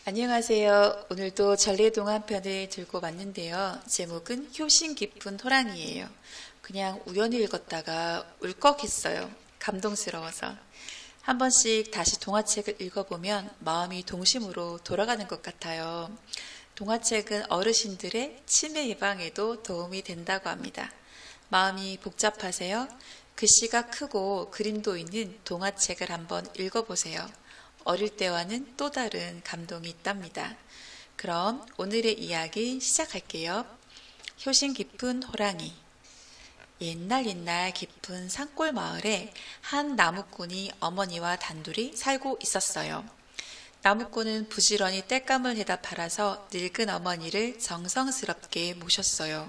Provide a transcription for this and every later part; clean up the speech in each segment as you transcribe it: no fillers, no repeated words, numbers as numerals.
안녕하세요. 오늘도 전래동 한 편을 들고 왔는데요. 제목은 효심 깊은 호랑이에요. 그냥 우연히 읽었다가 울컥했어요. 감동스러워서. 한 번씩 다시 동화책을 읽어보면 마음이 동심으로 돌아가는 것 같아요. 동화책은 어르신들의 치매 예방에도 도움이 된다고 합니다. 마음이 복잡하세요? 글씨가 크고 그림도 있는 동화책을 한번 읽어보세요. 어릴 때와는 또 다른 감동이 있답니다. 그럼 오늘의 이야기 시작할게요. 효심 깊은 호랑이. 옛날 깊은 산골 마을에 한 나무꾼이 어머니와 단둘이 살고 있었어요. 나무꾼은 부지런히 땔감을 해다 팔아서 늙은 어머니를 정성스럽게 모셨어요.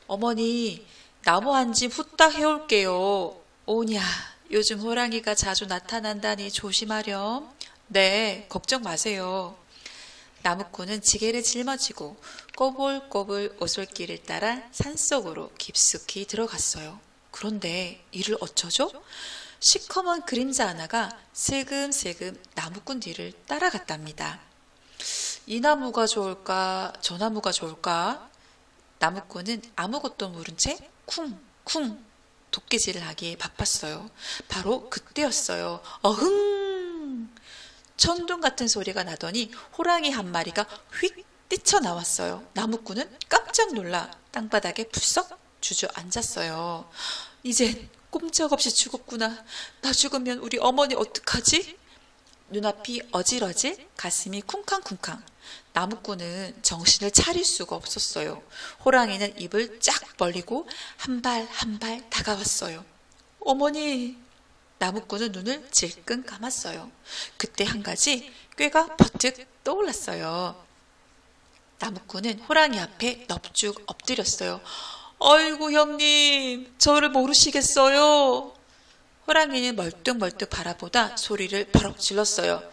어머니, 나무 한 집 후딱 해올게요. 오냐, 요즘 호랑이가 자주 나타난다니 조심하렴. 네, 걱정 마세요. 나무꾼은 지게를 짊어지고 꼬불꼬불 오솔길을 따라 산속으로 깊숙이 들어갔어요. 그런데 이를 어쩌죠? 시커먼 그림자 하나가 슬금슬금 나무꾼 뒤를 따라갔답니다. 이 나무가 좋을까, 저 나무가 좋을까? 나무꾼은 아무것도 모른 채 쿵쿵 도끼질을 하기에 바빴어요. 바로 그때였어요. 어흥! 천둥 같은 소리가 나더니 호랑이 한 마리가 휙 뛰쳐나왔어요. 나무꾼은 깜짝 놀라 땅바닥에 풀썩 주저앉았어요. 이젠 꼼짝없이 죽었구나. 나 죽으면 우리 어머니 어떡하지? 눈앞이 어질어질, 가슴이 쿵쾅쿵쾅. 나무꾼은 정신을 차릴 수가 없었어요. 호랑이는 입을 쫙 벌리고 한 발 한 발 다가왔어요. 어머니! 나무꾼은 눈을 질끈 감았어요. 그때 한 가지 꾀가 버뜩 떠올랐어요. 나무꾼은 호랑이 앞에 넙죽 엎드렸어요. 아이고 형님, 저를 모르시겠어요? 호랑이는 멀뚱멀뚱 바라보다 소리를 버럭 질렀어요.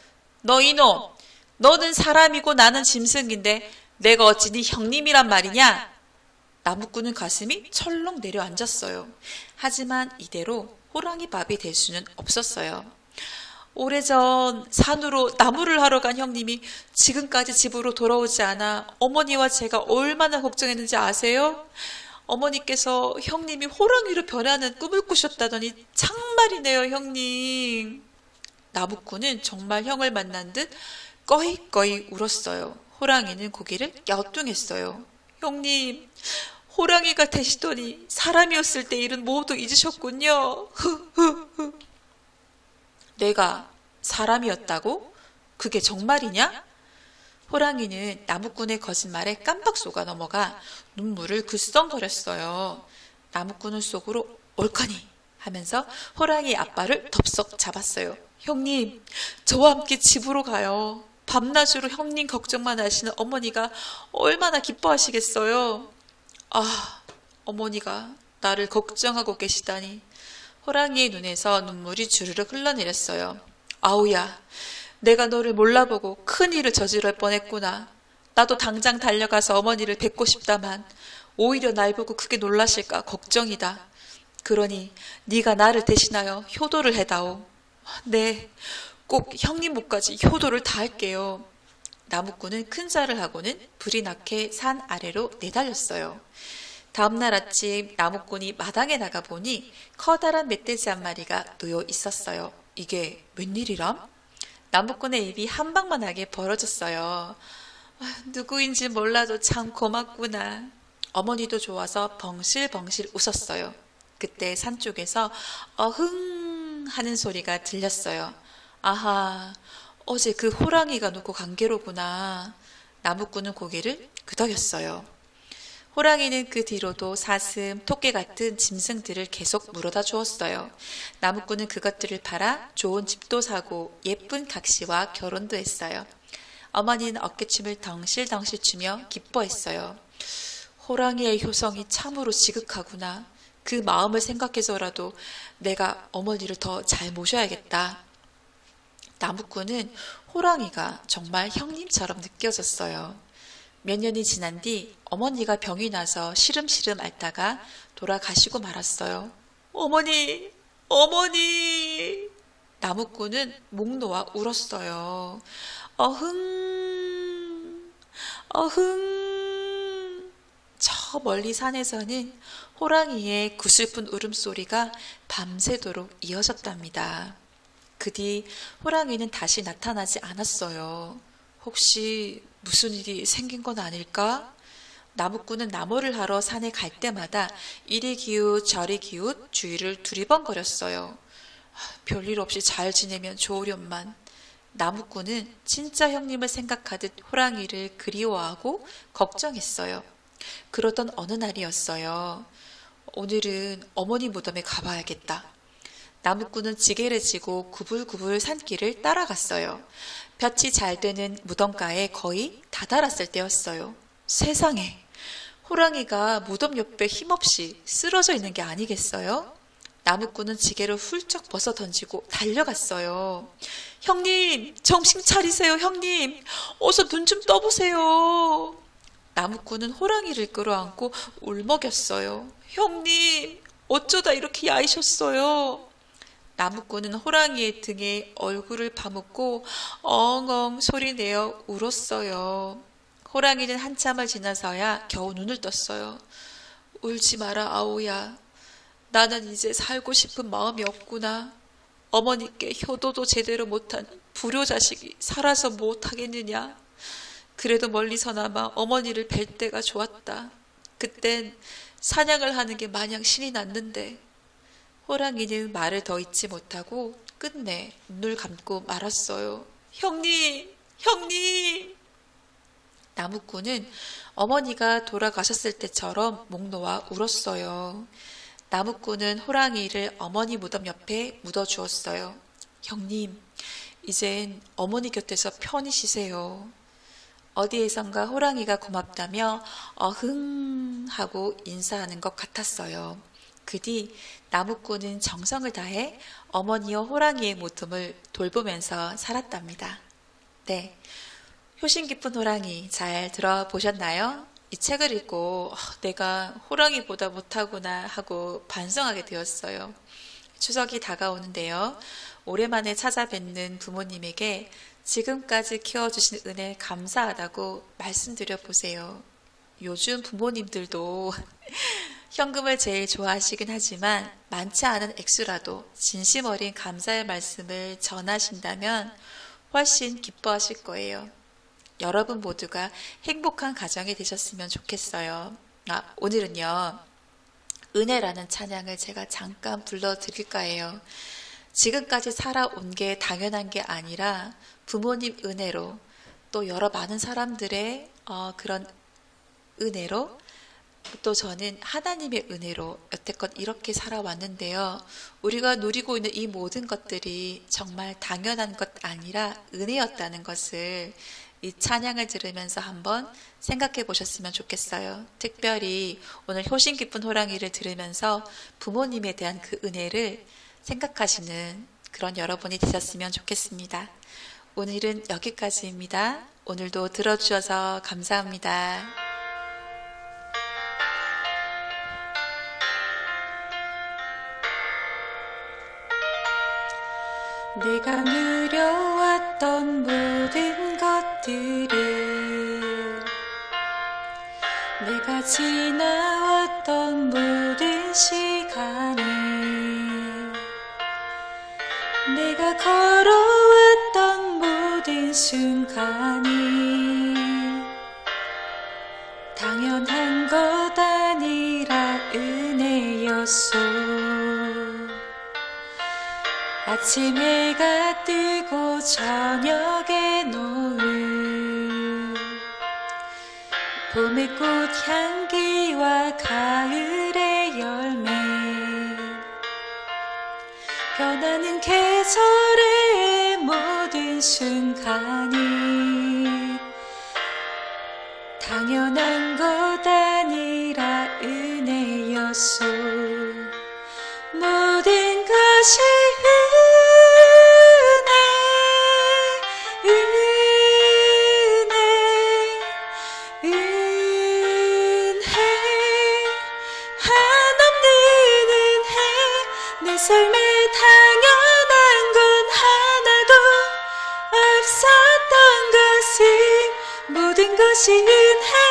너 이놈! 너는 사람이고 나는 짐승인데 내가 어찌 네 형님이란 말이냐? 나무꾼은 가슴이 철렁 내려앉았어요. 하지만 이대로 호랑이 밥이 될 수는 없었어요. 오래전 산으로 나무를 하러 간 형님이 지금까지 집으로 돌아오지 않아 어머니와 제가 얼마나 걱정했는지 아세요? 어머니께서 형님이 호랑이로 변하는 꿈을 꾸셨다더니 참말이네요, 형님. 나무꾼은 정말 형을 만난 듯 꺼이꺼이 울었어요. 호랑이는 고개를 갸우뚱했어요. 형님, 호랑이가 되시더니 사람이었을 때 일은 모두 잊으셨군요. 내가 사람이었다고? 그게 정말이냐? 호랑이는 나무꾼의 거짓말에 깜빡 속아 넘어가 눈물을 글썽거렸어요. 나무꾼은 속으로 옳거니 하면서 호랑이 앞발을 덥석 잡았어요. 형님, 저와 함께 집으로 가요. 밤낮으로 형님 걱정만 하시는 어머니가 얼마나 기뻐하시겠어요. 아, 어머니가 나를 걱정하고 계시다니. 호랑이의 눈에서 눈물이 주르륵 흘러내렸어요. 아우야, 내가 너를 몰라보고 큰일을 저지를 뻔했구나. 나도 당장 달려가서 어머니를 뵙고 싶다만 오히려 날 보고 크게 놀라실까 걱정이다. 그러니 네가 나를 대신하여 효도를 해다오. 네, 꼭 형님 목까지 효도를 다할게요. 나무꾼은 큰 절을 하고는 불이 나게 산 아래로 내달렸어요. 다음날 아침 나무꾼이 마당에 나가보니 커다란 멧돼지 한 마리가 놓여 있었어요. 이게 웬일이람? 나무꾼의 입이 한 방만하게 벌어졌어요. 누구인지 몰라도 참 고맙구나. 어머니도 좋아서 벙실벙실 웃었어요. 그때 산 쪽에서 어흥 하는 소리가 들렸어요. 아하, 어제 그 호랑이가 놓고 간 게로구나. 나무꾼은 고개를 끄덕였어요. 호랑이는 그 뒤로도 사슴, 토끼 같은 짐승들을 계속 물어다 주었어요. 나무꾼은 그것들을 팔아 좋은 집도 사고 예쁜 각시와 결혼도 했어요. 어머니는 어깨춤을 덩실덩실 추며 기뻐했어요. 호랑이의 효성이 참으로 지극하구나. 그 마음을 생각해서라도 내가 어머니를 더 잘 모셔야겠다. 나무꾼은 호랑이가 정말 형님처럼 느껴졌어요. 몇 년이 지난 뒤 어머니가 병이 나서 시름시름 앓다가 돌아가시고 말았어요. 어머니, 어머니! 나무꾼은 목 놓아 울었어요. 어흥! 어흥. 저 멀리 산에서는 호랑이의 구슬픈 울음소리가 밤새도록 이어졌답니다. 그 뒤 호랑이는 다시 나타나지 않았어요. 혹시 무슨 일이 생긴 건 아닐까? 나무꾼은 나무를 하러 산에 갈 때마다 이리 기웃 저리 기웃 주위를 두리번거렸어요. 별일 없이 잘 지내면 좋으련만. 나무꾼은 진짜 형님을 생각하듯 호랑이를 그리워하고 걱정했어요. 그러던 어느 날이었어요. 오늘은 어머니 무덤에 가봐야겠다. 나무꾼은 지게를 지고 구불구불 산길을 따라갔어요. 볕이 잘 드는 무덤가에 거의 다다랐을 때였어요. 세상에, 호랑이가 무덤 옆에 힘없이 쓰러져 있는 게 아니겠어요? 나무꾼은 지게를 훌쩍 벗어 던지고 달려갔어요. 형님, 정신 차리세요, 형님. 어서 눈 좀 떠보세요. 나무꾼은 호랑이를 끌어안고 울먹였어요. 형님, 어쩌다 이렇게 야이셨어요? 나무꾼은 호랑이의 등에 얼굴을 파묻고 엉엉 소리내어 울었어요. 호랑이는 한참을 지나서야 겨우 눈을 떴어요. 울지 마라, 아오야. 나는 이제 살고 싶은 마음이 없구나. 어머니께 효도도 제대로 못한 불효자식이 살아서 못하겠느냐. 그래도 멀리서나마 어머니를 뵐 때가 좋았다. 그땐 사냥을 하는 게 마냥 신이 났는데. 호랑이는 말을 더 잇지 못하고 끝내 눈을 감고 말았어요. 형님, 형님. 나무꾼은 어머니가 돌아가셨을 때처럼 목 놓아 울었어요. 나무꾼은 호랑이를 어머니 무덤 옆에 묻어주었어요. 형님, 이젠 어머니 곁에서 편히 쉬세요. 어디에선가 호랑이가 고맙다며 어흥 하고 인사하는 것 같았어요. 그 뒤 나무꾼은 정성을 다해 어머니와 호랑이의 모tum을 돌보면서 살았답니다. 네, 효심 깊은 호랑이 잘 들어보셨나요? 이 책을 읽고 내가 호랑이보다 못하구나 하고 반성하게 되었어요. 추석이 다가오는데요. 오랜만에 찾아뵙는 부모님에게 지금까지 키워주신 은혜 감사하다고 말씀드려 보세요. 요즘 부모님들도 현금을 제일 좋아하시긴 하지만 많지 않은 액수라도 진심 어린 감사의 말씀을 전하신다면 훨씬 기뻐하실 거예요. 여러분 모두가 행복한 가정이 되셨으면 좋겠어요. 오늘은요, 은혜라는 찬양을 제가 잠깐 불러드릴까 해요. 지금까지 살아온 게 당연한 게 아니라 부모님 은혜로 또 여러 많은 사람들의 그런 은혜로 또 저는 하나님의 은혜로 여태껏 이렇게 살아왔는데요. 우리가 누리고 있는 이 모든 것들이 정말 당연한 것 아니라 은혜였다는 것을 이 찬양을 들으면서 한번 생각해 보셨으면 좋겠어요. 특별히 오늘 효심 깊은 호랑이를 들으면서 부모님에 대한 그 은혜를 생각하시는 그런 여러분이 되셨으면 좋겠습니다. 오늘은 여기까지입니다. 오늘도 들어주셔서 감사합니다. 내가 누려왔던 모든 것들을, 내가 지나왔던 모든 시간을, 내가 걸어왔던 모든 순간이 당연한 것 아니라 은혜였소. 아침 해가 뜨고 저녁에 노을, 봄의 꽃향기와 가을의 열매, 변하는 계절의 모든 순간이 당연한 것 아니라 은혜였소. 모든 것이 내 삶에 당연한 건 하나도 없었던 것을 모든 것이 은혜